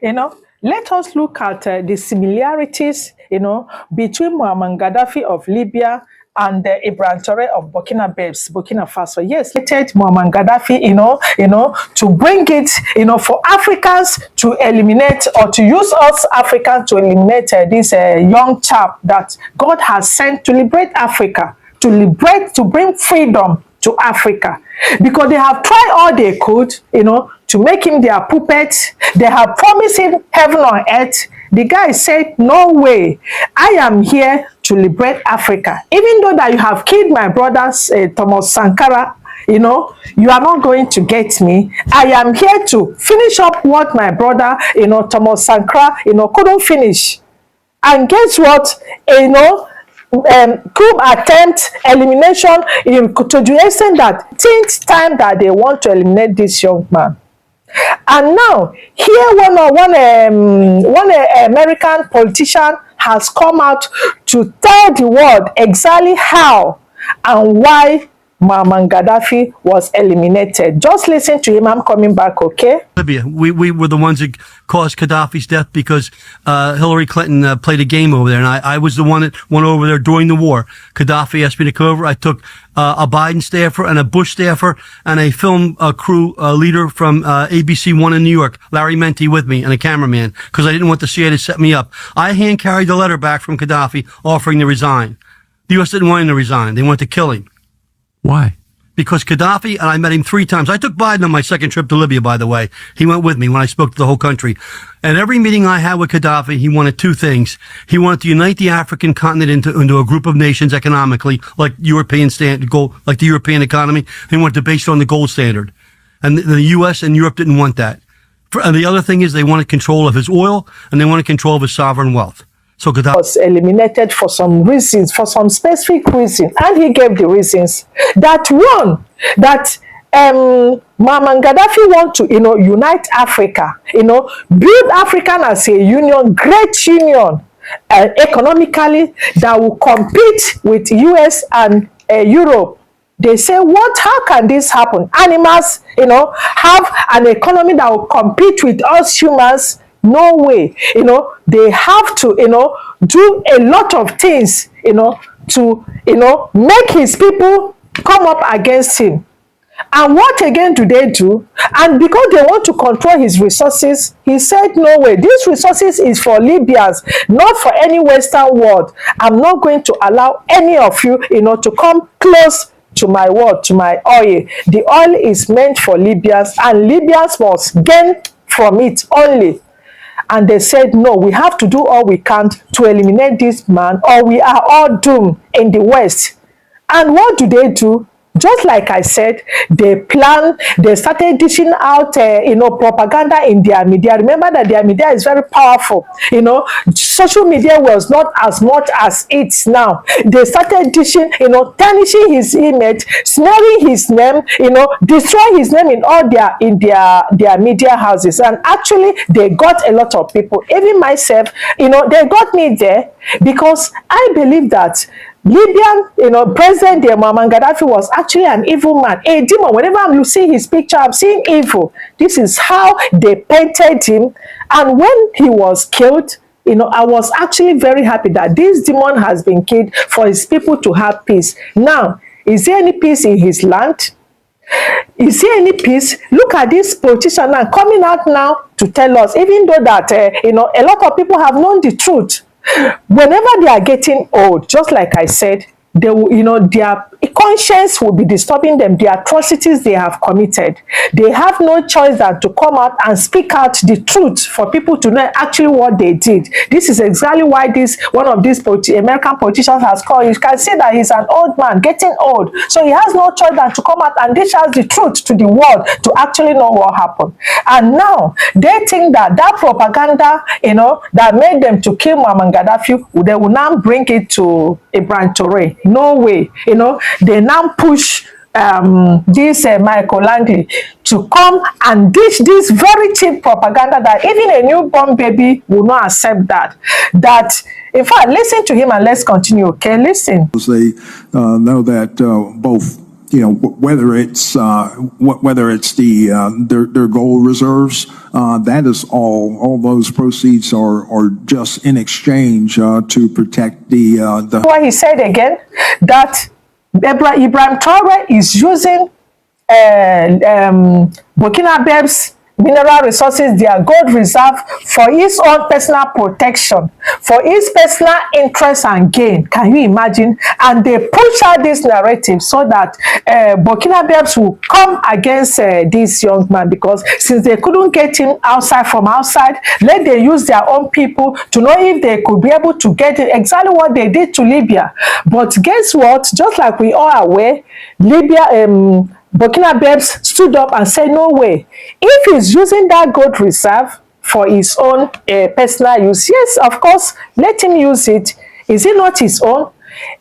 Let us look at the similarities, between Muammar Gaddafi of Libya and Ibrahim Traore of Burkina Faso. Yes, let Muammar Gaddafi, to bring it, for Africans to eliminate or to use us Africans to eliminate this young chap that God has sent to liberate Africa, to bring freedom to Africa, because they have tried all they could, to make him their puppet. They have promised him heaven on earth. The guy said, no way, I am here to liberate Africa. Even though that you have killed my brothers, Thomas Sankara, you are not going to get me. I am here to finish up what my brother, Thomas Sankara, couldn't finish. And guess what, coup attempt, elimination, to the extent that 10th time that they want to eliminate this young man. And now, here one American politician has come out to tell the world exactly how and why Muammar Gaddafi was eliminated. Just listen to him. I'm coming back, okay? Libya. We were the ones that caused Gaddafi's death because Hillary Clinton played a game over there, and I was the one that went over there during the war. Gaddafi asked me to come over. I took a Biden staffer and a Bush staffer and a film crew leader from ABC One in New York, Larry Menti, with me, and a cameraman, because I didn't want the CIA to set me up. I hand-carried the letter back from Gaddafi offering to resign. The U.S. didn't want him to resign. They wanted to kill him. Why? Because Gaddafi, and I met him 3 times. I took Biden on my second trip to Libya, by the way. He went with me when I spoke to the whole country. And every meeting I had with Gaddafi, he wanted 2 things. He wanted to unite the African continent into a group of nations economically, like the European economy. He wanted to base it on the gold standard. And the U.S. and Europe didn't want that. And the other thing is they wanted control of his oil, and they wanted control of his sovereign wealth. So Gaddafi was eliminated for some reasons, for some specific reason, and he gave the reasons. That one, that Muammar Gaddafi want to, unite Africa, build Africa as a union, great union, economically, that will compete with US and Europe. They say, how can this happen? Animals, have an economy that will compete with us humans. No way. They have to, do a lot of things, to, make his people come up against him. And what again do they do? And because they want to control his resources, he said, no way, these resources is for Libyans, not for any Western world. I'm not going to allow any of you, to come close to my word, to my oil. The oil is meant for Libyans, and Libyans must gain from it only. And they said, no, we have to do all we can to eliminate this man, or we are all doomed in the West. And what do? Just like I said, they started dishing out, propaganda in their media. Remember that their media is very powerful. Social media was not as much as it's now. They started dishing, tarnishing his image, smearing his name, destroying his name in all their media houses. And actually, they got a lot of people. Even myself, they got me there, because I believe that Libyan, President Muammar Gaddafi was actually an evil man, a demon. Whenever I'm seeing his picture, I'm seeing evil. This is how they painted him. And when he was killed, I was actually very happy that this demon has been killed for his people to have peace. Now, is there any peace in his land? Is there any peace? Look at this politician now coming out now to tell us, even though that, a lot of people have known the truth. Whenever they are getting old, just like I said, they will, their conscience will be disturbing them, the atrocities they have committed. They have no choice than to come out and speak out the truth for people to know actually what they did. This is exactly why one of these American politicians has called. You can see that he's an old man, getting old. So he has no choice than to come out and dish out the truth to the world to actually know what happened. And now they think that propaganda, that made them to kill Muammar Gaddafi, they will now bring it to Ibrahim Traore. No way. They now push this Michael Langley to come and dish this very cheap propaganda that even a newborn baby will not accept that. In fact, listen to him and let's continue, okay? Listen. They know that both whether it's their gold reserves, that is all those proceeds are just in exchange to protect the. What he said again, that Ibrahim Traore is using Burkina Faso's mineral resources, their gold reserve, for his own personal protection, for his personal interest and gain. Can you imagine? And they push out this narrative so that Burkina Faso will come against this young man, because since they couldn't get him from outside, let them use their own people to know if they could be able to get it. Exactly what they did to Libya. But guess what? Just like we all are aware, Burkina Faso stood up and said, no way. If he's using that gold reserve for his own personal use, yes, of course, let him use it. Is it not his own?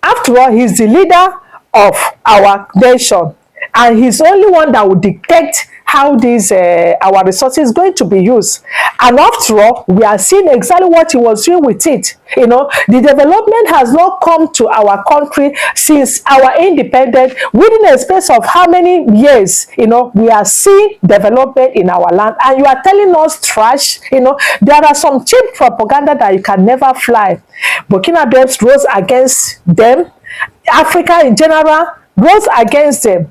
After all, he's the leader of our nation, and he's the only one that will dictate how these our resources is going to be used. And after all, we are seeing exactly what he was doing with it. The development has not come to our country since our independence. Within a space of how many years, we are seeing development in our land, and you are telling us trash. There are some cheap propaganda that you can never fly. Burkina Faso rose against them. Africa in general rose against them.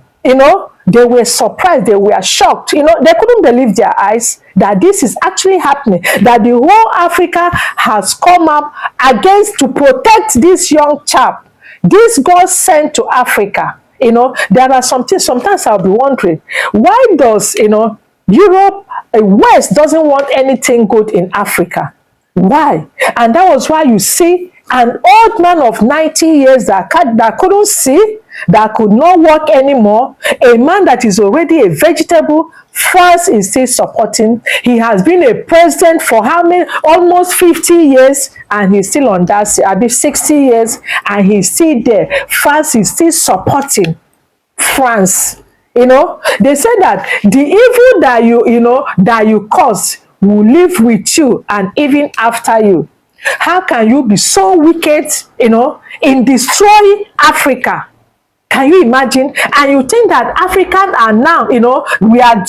They were surprised, they were shocked. They couldn't believe their eyes that this is actually happening, that the whole Africa has come up against to protect this young chap. This God sent to Africa. There are some things, sometimes I'll be wondering, why does, Europe, West doesn't want anything good in Africa? Why? And that was why you see an old man of 90 years that couldn't see, that could not walk anymore, a man that is already a vegetable, France is still supporting. He has been a president for how many? Almost 50 years, and he's still on that, 60 years, and he's still there. France is still supporting France. They say that the evil that you cause will live with you and even after you. How can you be so wicked, in destroying Africa? Can you imagine? And you think that Africans are now, we are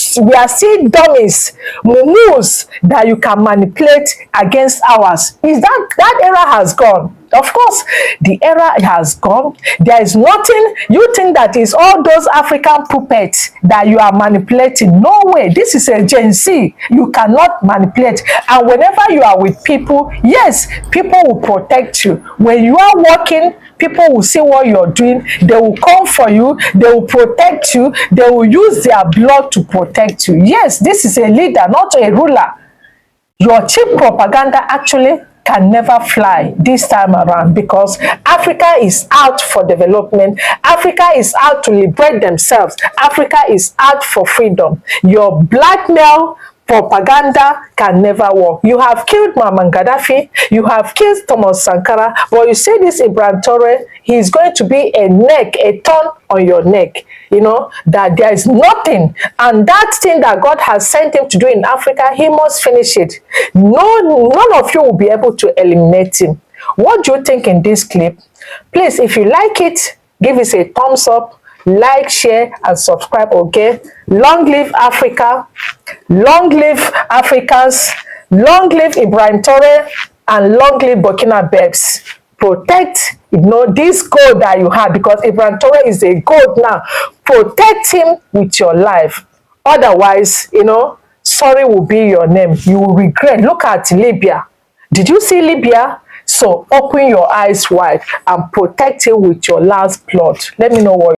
still dummies, mumus that you can manipulate against ours. Is that era has gone? Of course, the era has gone. There is nothing. You think that is all those African puppets that you are manipulating. No way. This is a Gen Z. You cannot manipulate. And whenever you are with people, yes, people will protect you. When you are working, people will see what you're doing. They will come for you. They will protect you. They will use their blood to protect you. Yes, this is a leader, not a ruler. Your cheap propaganda actually can never fly this time around, because Africa is out for development. Africa is out to liberate themselves. Africa is out for freedom. Your blackmail propaganda can never work. You have killed Muammar Gaddafi, you have killed Thomas Sankara, but you say this Ibrahim Traore, he is going to be a thorn on your neck. That there is nothing, and that thing that God has sent him to do in Africa, he must finish it. None of you will be able to eliminate him. What do you think in this clip? Please, if you like it, give us a thumbs up, like, share, and subscribe. Okay? Long live Africa, long live Africans, long live Ibrahim Traore, and long live Burkina Faso. Protect, this gold that you have, because Ibrahim Traore is a gold now. Protect him with your life. Otherwise, sorry will be your name. You will regret. Look at Libya. Did you see Libya? So open your eyes wide and protect him with your last blood. Let me know what